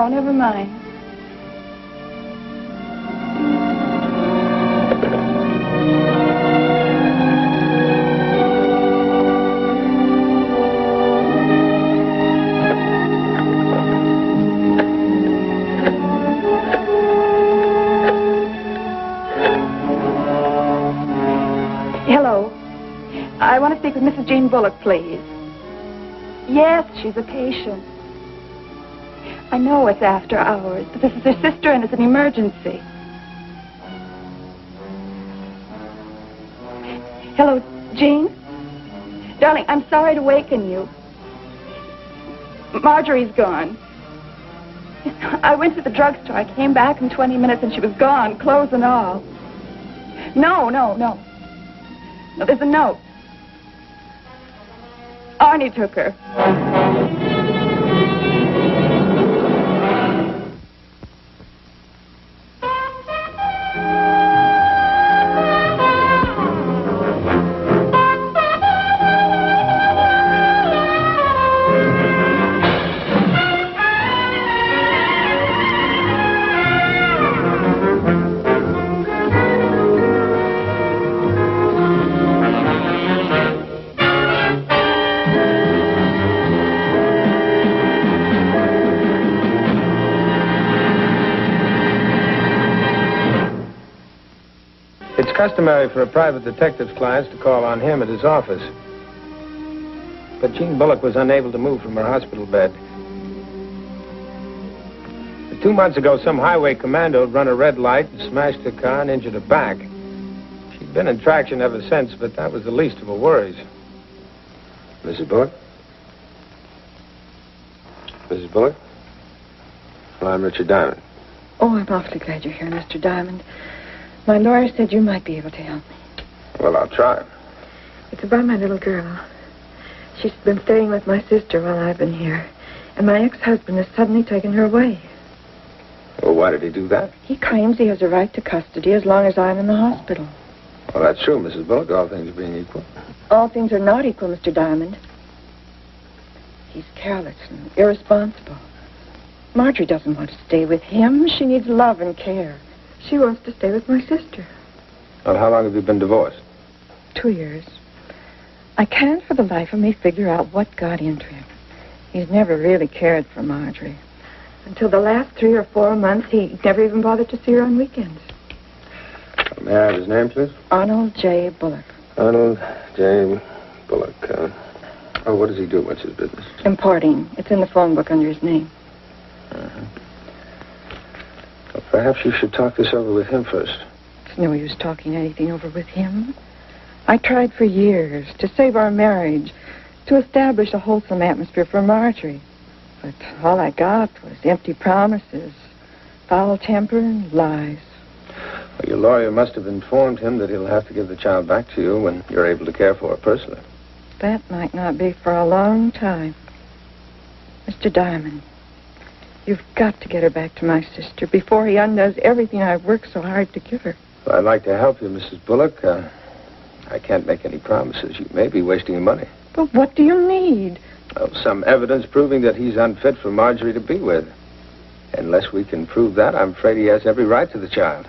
No, never mind. Hello. I want to speak with Mrs. Jean Bullock, please. Yes, she's a patient. I know it's after hours, but this is her sister and it's an emergency. Hello, Jean? Darling, I'm sorry to waken you. Marjorie's gone. I went to the drugstore. I came back in 20 minutes and she was gone, clothes and all. No. No, there's a note. Arnie took her. It's customary for a private detective's clients to call on him at his office. But Jean Bullock was unable to move from her hospital bed. 2 months ago, some highway commando had run a red light and smashed her car and injured her back. She'd been in traction ever since, but that was the least of her worries. Mrs. Bullock? Mrs. Bullock? Well, I'm Richard Diamond. Oh, I'm awfully glad you're here, Mr. Diamond. My lawyer said you might be able to help me. Well, I'll try. It's about my little girl. She's been staying with my sister while I've been here, and my ex-husband has suddenly taken her away. Well, why did he do that? He claims he has a right to custody as long as I'm in the hospital. Well, that's true, Mrs. Bullock, all things being equal. All things are not equal, Mr. Diamond. He's careless and irresponsible. Marjorie doesn't want to stay with him. She needs love and care. She wants to stay with my sister. Well, how long have you been divorced? 2 years. I can't for the life of me figure out what got into him. He's never really cared for Marjorie. Until the last 3 or 4 months, he never even bothered to see her on weekends. May I have his name, please? Arnold J. Bullock. Arnold J. Bullock. What does he do? What's his business? Importing. It's in the phone book under his name. Uh-huh. Well, perhaps you should talk this over with him first. It's no use talking anything over with him. I tried for years to save our marriage, to establish a wholesome atmosphere for Marjorie. But all I got was empty promises, foul temper, and lies. Well, your lawyer must have informed him that he'll have to give the child back to you when you're able to care for her personally. That might not be for a long time. Mr. Diamond, you've got to get her back to my sister before he undoes everything I've worked so hard to give her. Well, I'd like to help you, Mrs. Bullock. I can't make any promises. You may be wasting your money. But what do you need? Well, some evidence proving that he's unfit for Marjorie to be with. Unless we can prove that, I'm afraid he has every right to the child.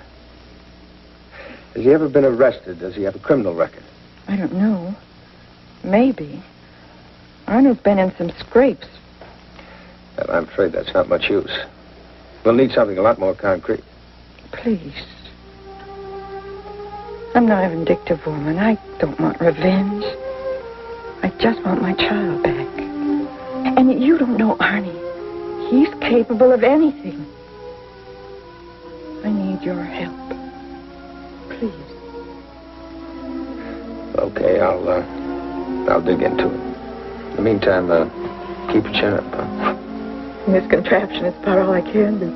Has he ever been arrested? Does he have a criminal record? I don't know. Maybe. Arnold's been in some scrapes. Well, I'm afraid that's not much use. We'll need something a lot more concrete. Please. I'm not a vindictive woman. I don't want revenge. I just want my child back. And you don't know Arnie. He's capable of anything. I need your help. Please. Okay, I'll dig into it. In the meantime, keep your chin up, huh? In this contraption, it's about all I can do.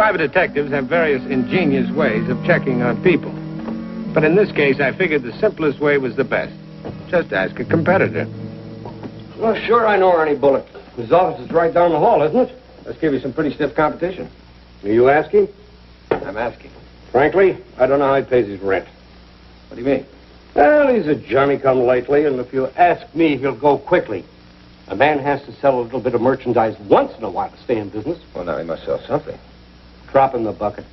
private detectives have various ingenious ways of checking on people. But in this case, I figured the simplest way was the best. Just ask a competitor. Well, sure, I know Arnie Bullock. His office is right down the hall, isn't it? Let's give you some pretty stiff competition. Are you asking? I'm asking. Frankly, I don't know how he pays his rent. What do you mean? Well, he's a Johnny-come-lately, and if you ask me, he'll go quickly. A man has to sell a little bit of merchandise once in a while to stay in business. Well, now he must sell something. Drop in the bucket.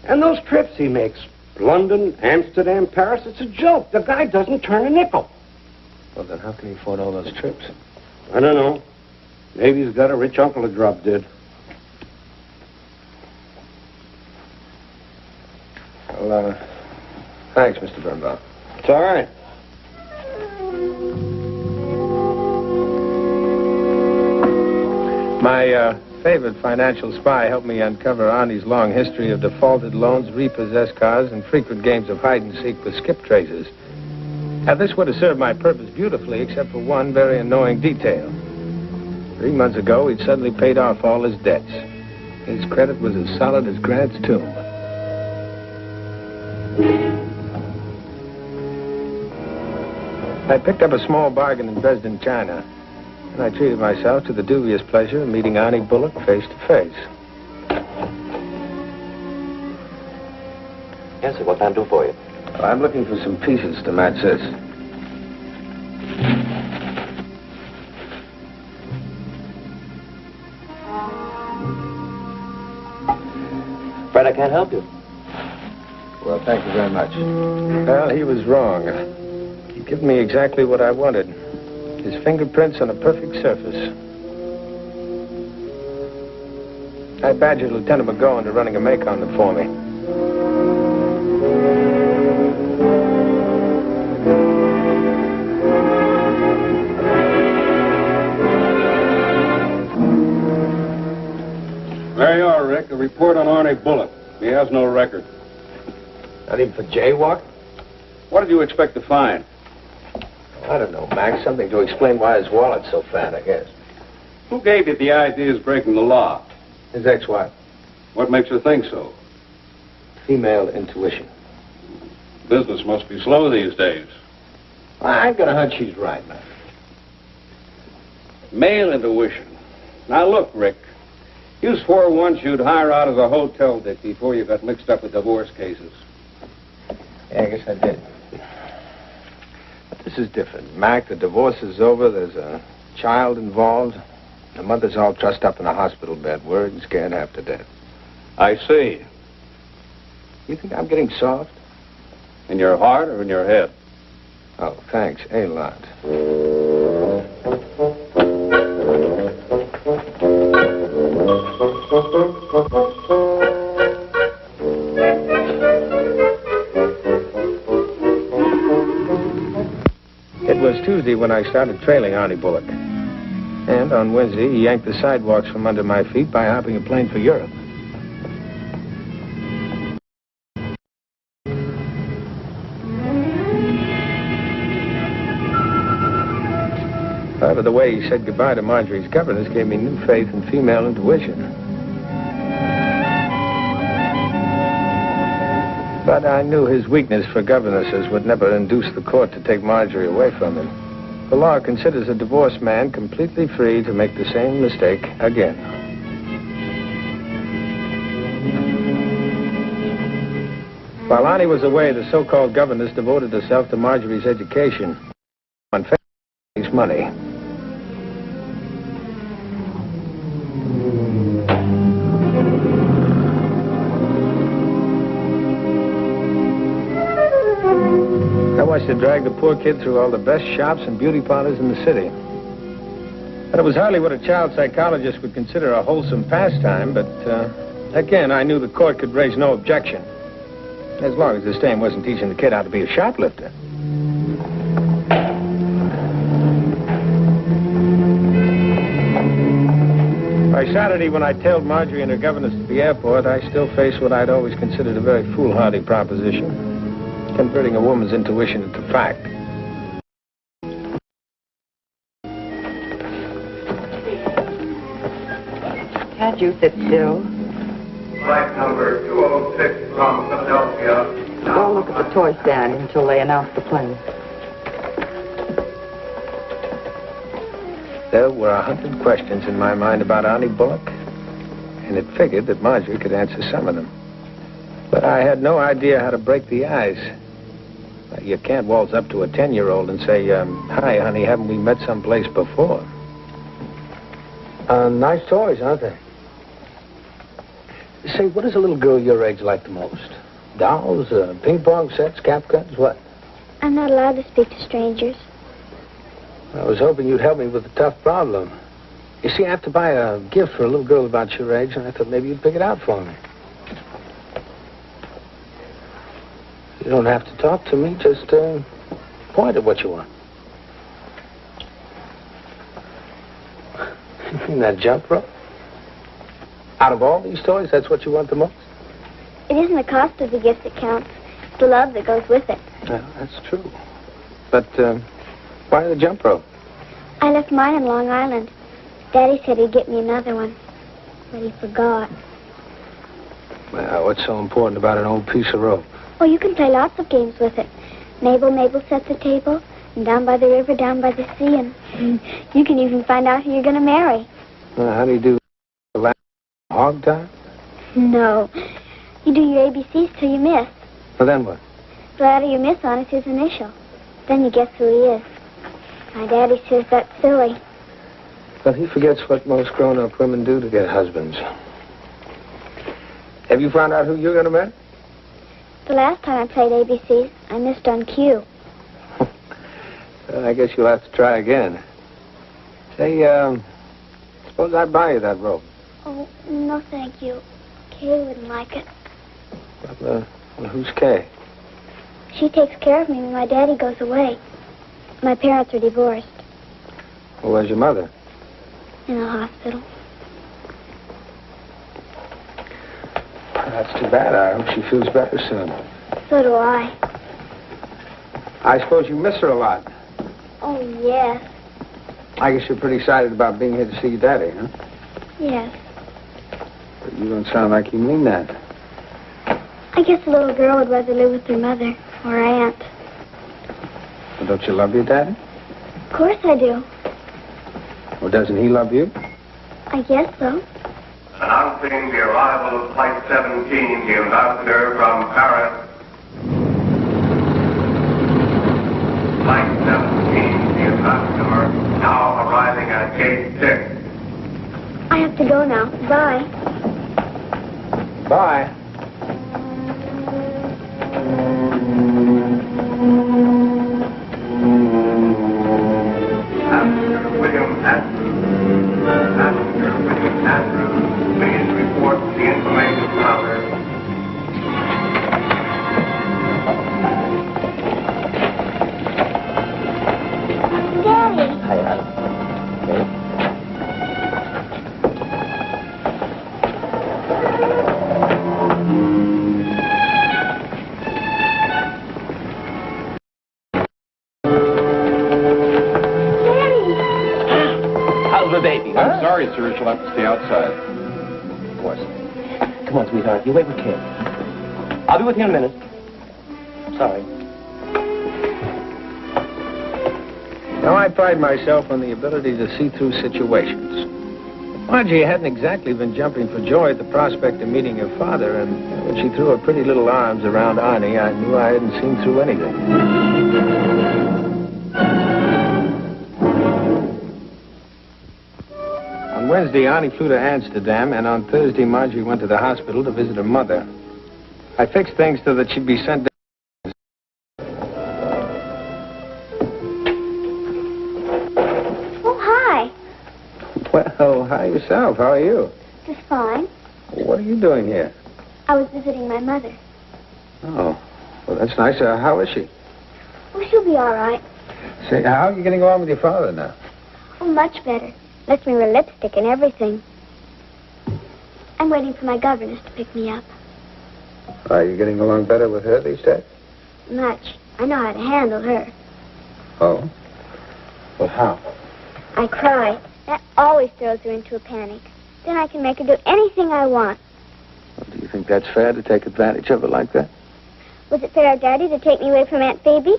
And those trips he makes, London, Amsterdam, Paris, it's a joke. The guy doesn't turn a nickel. Well, then how can he afford all those trips? I don't know. Maybe he's got a rich uncle that dropped dead. Well, thanks, Mr. Birnbaum. It's all right. My favorite financial spy helped me uncover Arnie's long history of defaulted loans, repossessed cars, and frequent games of hide-and-seek with skip traces. Now, this would have served my purpose beautifully, except for one very annoying detail. 3 months ago, he'd suddenly paid off all his debts. His credit was as solid as Grant's tomb. I picked up a small bargain in Dresden, China, and I treated myself to the dubious pleasure of meeting Arnie Bullock face to face. Yes, sir. What can I do for you? Well, I'm looking for some pieces to match this. Fred, I can't help you. Well, thank you very much. Well, he was wrong. He'd given me exactly what I wanted. His fingerprints on a perfect surface. I badgered Lieutenant McGowan into running a make on them for me. There you are, Rick. A report on Arnie Bullock. He has no record. Not even for jaywalk? What did you expect to find? I don't know, Max. Something to explain why his wallet's so fat, I guess. Who gave you the idea of breaking the law? His ex-wife. What makes you think so? Female intuition. Business must be slow these days. I've got a hunch she's right, man. Male intuition. Now, look, Rick. You swore once you'd hire out as a hotel dick before you got mixed up with divorce cases. Yeah, I guess I did. But this is different. Mac, the divorce is over. There's a child involved. The mother's all trussed up in a hospital bed, worried and scared half to death. I see. You think I'm getting soft? In your heart or in your head? Oh, thanks. A lot. It was Tuesday when I started trailing Arnie Bullock. And on Wednesday, he yanked the sidewalks from under my feet by hopping a plane for Europe. However, the way he said goodbye to Marjorie's governess gave me new faith in female intuition. But I knew his weakness for governesses would never induce the court to take Marjorie away from him. The law considers a divorced man completely free to make the same mistake again. While Arnie was away, the so-called governess devoted herself to Marjorie's education on his money. I watched her drag the poor kid through all the best shops and beauty parlors in the city. And it was hardly what a child psychologist would consider a wholesome pastime, but, again, I knew the court could raise no objection. As long as this dame wasn't teaching the kid how to be a shoplifter. By Saturday, when I tailed Marjorie and her governess to the airport, I still faced what I'd always considered a very foolhardy proposition. Converting a woman's intuition into fact. Can't you sit still? Flight number 206 from Philadelphia. Go look at the toy stand until they announce the plane. There were 100 questions in my mind about Arnie Bullock, and it figured that Marjorie could answer some of them. But I had no idea how to break the ice. You can't waltz up to a 10-year-old and say, hi, honey, haven't we met someplace before? Nice toys, aren't they? Say, what does a little girl your age like the most? Dolls, ping pong sets, cap guns, what? I'm not allowed to speak to strangers. I was hoping you'd help me with a tough problem. You see, I have to buy a gift for a little girl about your age, and I thought maybe you'd pick it out for me. You don't have to talk to me, just point at what you want. You mean that jump rope? Out of all these toys, that's what you want the most? It isn't the cost of the gift that counts. It's the love that goes with it. Well, that's true. But, why the jump rope? I left mine in Long Island. Daddy said he'd get me another one, but he forgot. Well, what's so important about an old piece of rope? Oh, you can play lots of games with it. Mabel sets the table, and down by the river, down by the sea, and you can even find out who you're going to marry. How do you do hog time? No. You do your ABCs till you miss. Well, then what? The letter you miss on is his initial. Then you guess who he is. My daddy says that's silly. Well, he forgets what most grown-up women do to get husbands. Have you found out who you're going to marry? The last time I played ABCs, I missed on cue. Well, I guess you'll have to try again. Say, suppose I buy you that rope. Oh, no thank you. Kay wouldn't like it. Well, who's Kay? She takes care of me when my daddy goes away. My parents are divorced. Well, where's your mother? In a hospital. That's too bad. I hope she feels better soon. So do I. I suppose you miss her a lot. Oh, yes. I guess you're pretty excited about being here to see your daddy, huh? Yes. But you don't sound like you mean that. I guess a little girl would rather live with her mother or her aunt. Well, don't you love your daddy? Of course I do. Well, doesn't he love you? I guess so. Announcing the arrival of Flight 17, the ambassador from Paris. Flight 17, the ambassador, now arriving at Gate 6. I have to go now. Bye. Bye. Passenger William Andrews. Passenger William Andrews, please report to the information counter. Daddy. Hi, Anna. Okay. Baby. I'm sorry, sir. She'll have to stay outside. Of course. Come on, sweetheart. You wait with Kay. I'll be with you in a minute. Sorry. Now, I pride myself on the ability to see through situations. Margie hadn't exactly been jumping for joy at the prospect of meeting her father, and when she threw her pretty little arms around Arnie, I knew I hadn't seen through anything. On Wednesday, Arnie flew to Amsterdam, and on Thursday, Marjorie went to the hospital to visit her mother. I fixed things so that she'd be sent down. Oh, hi. Well, hi yourself. How are you? Just fine. What are you doing here? I was visiting my mother. Oh, well, that's nice. How is she? Oh, she'll be all right. Say, how are you getting along with your father now? Oh, much better. Lets me wear lipstick and everything. I'm waiting for my governess to pick me up. Are you getting along better with her these days? Much. I know how to handle her. Oh? Well, how? I cry. That always throws her into a panic. Then I can make her do anything I want. Do think that's fair to take advantage of her like that? Was it fair of Daddy to take me away from Aunt Baby?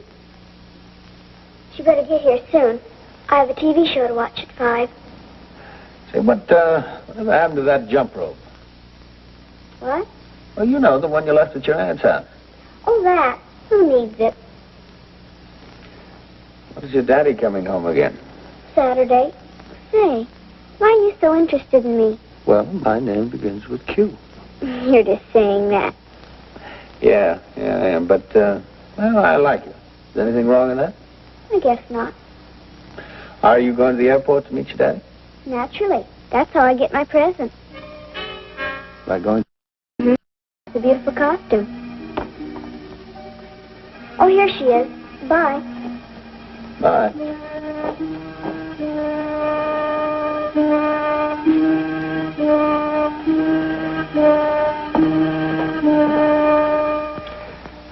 She better get here soon. I have a TV show to watch at 5. Say, whatever happened to that jump rope? What? Well, you know, the one you left at your aunt's house. Oh, that. Who needs it? When is your daddy coming home again? Saturday. Say, why are you so interested in me? Well, my name begins with Q. You're just saying that. Yeah, I am. But, well, I like you. Is anything wrong in that? I guess not. Are you going to the airport to meet your daddy? Naturally. That's how I get my present. By going... It's a beautiful costume. Oh, here she is. Bye. Bye.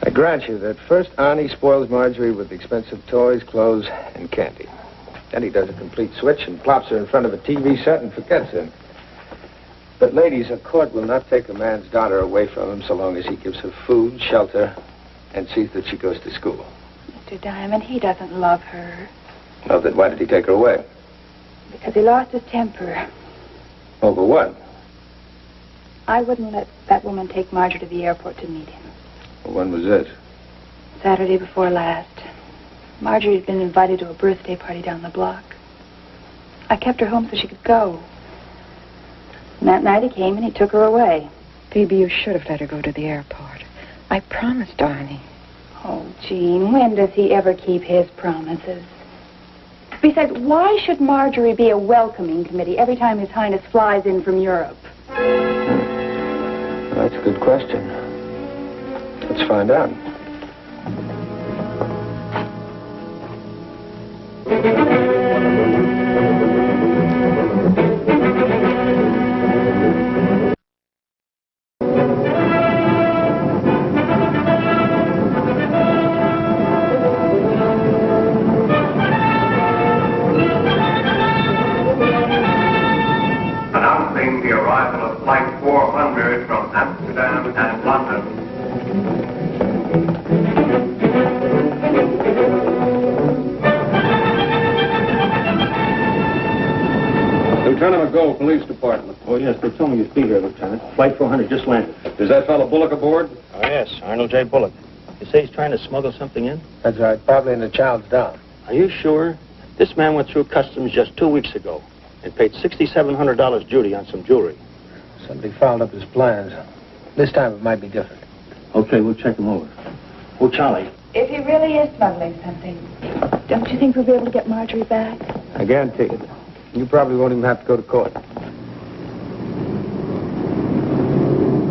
I grant you that first Arnie spoils Marjorie with expensive toys, clothes, and candy. Then he does a complete switch and plops her in front of a TV set and forgets her. But ladies, a court will not take a man's daughter away from him so long as he gives her food, shelter, and sees that she goes to school. Mr. Diamond, he doesn't love her. Well, then why did he take her away? Because he lost his temper. Over what? I wouldn't let that woman take Marjorie to the airport to meet him. Well, when was this? Saturday before last. Marjorie had been invited to a birthday party down the block. I kept her home so she could go. And that night he came and he took her away. Phoebe, you should have let her go to the airport. I promised Arnie. Oh, Jean, when does he ever keep his promises? Besides, why should Marjorie be a welcoming committee every time His Highness flies in from Europe? That's a good question. Let's find out. Announcing the arrival of Flight 400 from Amsterdam and London. Lieutenant McGold, Police Department. Oh, yes, they told me you'd be here, Lieutenant. Flight 400 just landed. Is that fellow Bullock aboard? Oh, yes, Arnold J. Bullock. You say he's trying to smuggle something in? That's right. Probably in the child's down. Are you sure? This man went through customs just 2 weeks ago and paid $6,700 duty on some jewelry. Somebody fouled up his plans. This time it might be different. Okay, we'll check him over. Oh, Charlie. If he really is smuggling something, don't you think we'll be able to get Marjorie back? I guarantee it. You probably won't even have to go to court.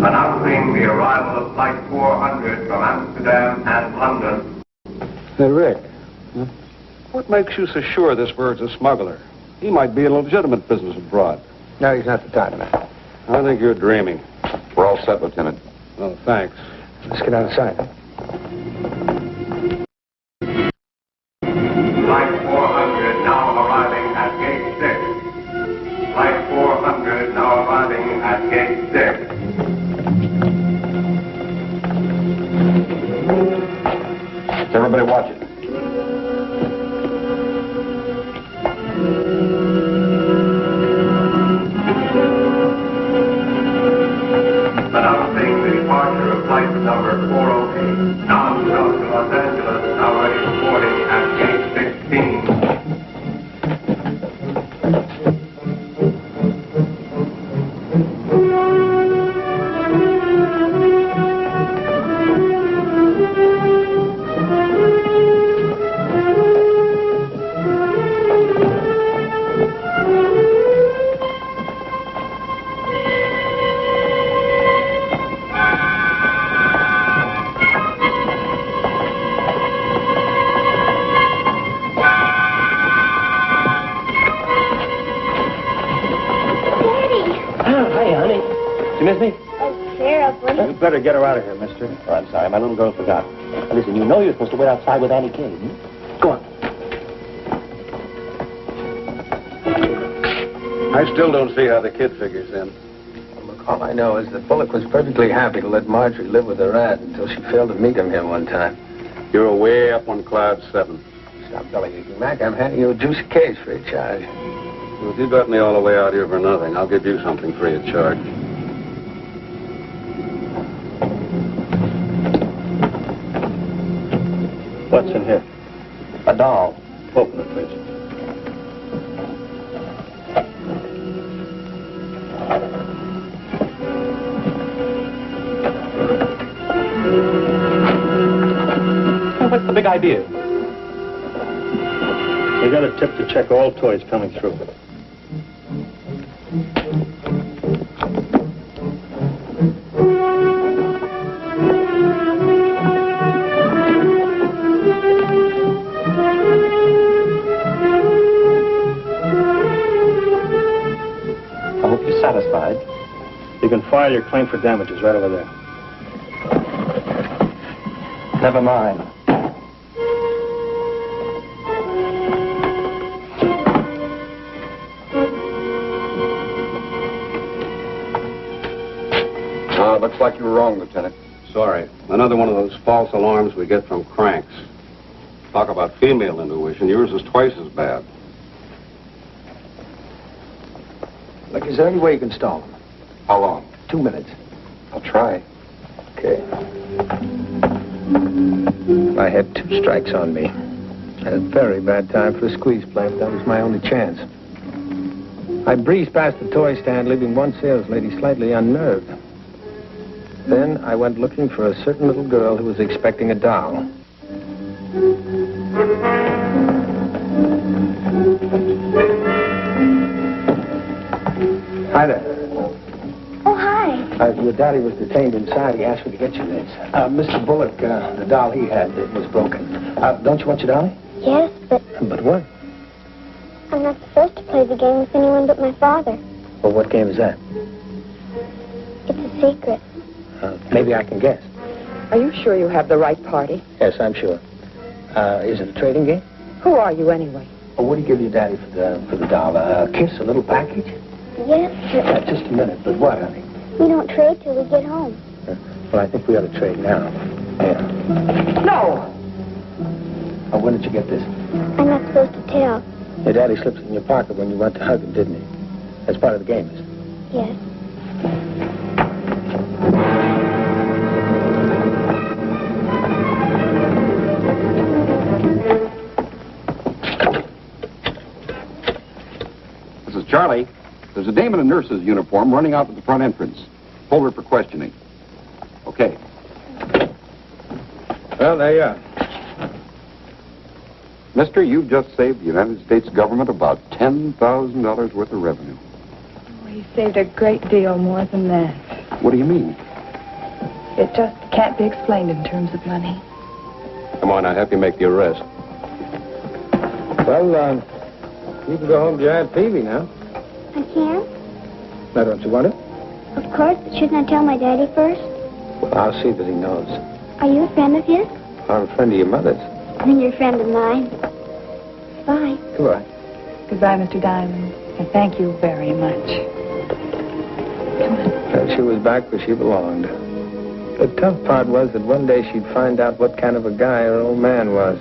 Announcing the arrival of Flight 400 from Amsterdam and London. Hey, Rick. What makes you so sure this bird's a smuggler? He might be in legitimate business abroad. No, he's not the type, man. I think you're dreaming. We're all set, Lieutenant. Oh, thanks. Let's get out of sight. Flight 400 now arriving at Gate 6. Flight 400 now arriving at Gate 6. Everybody watch it. Announcing the departure of flight number 408. Now to Los Angeles, now ready for boarding at Gate You miss me? Oh, terribly. You better get her out of here, mister. Oh, I'm sorry. My little girl forgot. Now, listen, you know you're supposed to wait outside with Annie Kay. Go on. I still don't see how the kid figures in. Well, look, All I know is that Bullock was perfectly happy to let Marjorie live with her aunt until she failed to meet him here one time. You're way up on cloud 7. Stop bellyaching, Mac. I'm handing you a juicy case free of charge. Well, if you got me all the way out here for nothing, I'll give you something free of charge. What's in here? A doll. Open it, please. What's the big idea? We got a tip to check all toys coming through. I hope you're satisfied. You can file your claim for damages right over there. Never mind. Looks like you were wrong, Lieutenant. Sorry. Another one of those false alarms we get from cranks. Talk about female intuition. Yours is twice as bad. Look, is there any way you can stall him? How long? 2 minutes. I'll try. Okay. I had 2 strikes on me. Had a very bad time for a squeeze play, but that was my only chance. I breezed past the toy stand, leaving one sales lady slightly unnerved. Then I went looking for a certain little girl who was expecting a doll. Hi there. Oh, hi. Your daddy was detained inside. He asked me to get you this. Mr. Bullock, the doll he had, it was broken. Don't you want your dolly? Yes, but But what? I'm not supposed to play the game with anyone but my father. Well, what game is that? It's a secret. Maybe I can guess. Are you sure you have the right party? Yes, I'm sure. Is it a trading game? Who are you anyway? Well, what do you give your daddy for the doll? A kiss, a little package? Yes, but Just a minute. But what, honey? we don't trade till we get home. Well, I think we ought to trade now. Yeah. No! When did you get this? I'm not supposed to tell. Your daddy slipped it in your pocket when you went to hug him, didn't he? That's part of the game, isn't it? Yes. This is Charlie. There's a dame in a nurse's uniform running out to the front entrance. Hold her for questioning. Okay. Well, there you are. Mister, you've just saved the United States government about $10,000 worth of revenue. He saved a great deal more than that. What do you mean? It just can't be explained in terms of money. Come on, I'll help you make the arrest. Well, you can go home to your Aunt Peavy now. I can? Now, don't you want it? Of course, but shouldn't I tell my daddy first? Well, I'll see that he knows. Are you a friend of his? I'm a friend of your mother's. Then you're a friend of mine. Bye. Goodbye. Goodbye, Mr. Diamond. And thank you very much. Come on. And she was back where she belonged. The tough part was that one day she'd find out what kind of a guy her old man was.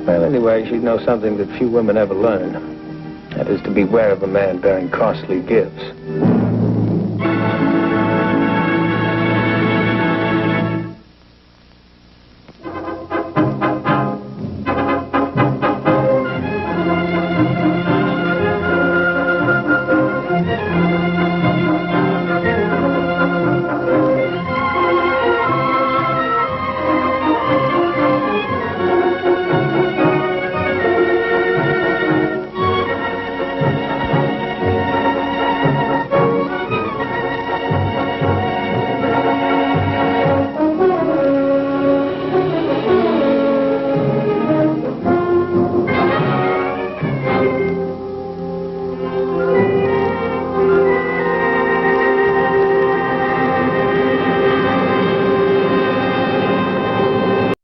Well, anyway, she'd know something that few women ever learn. That is to beware of a man bearing costly gifts.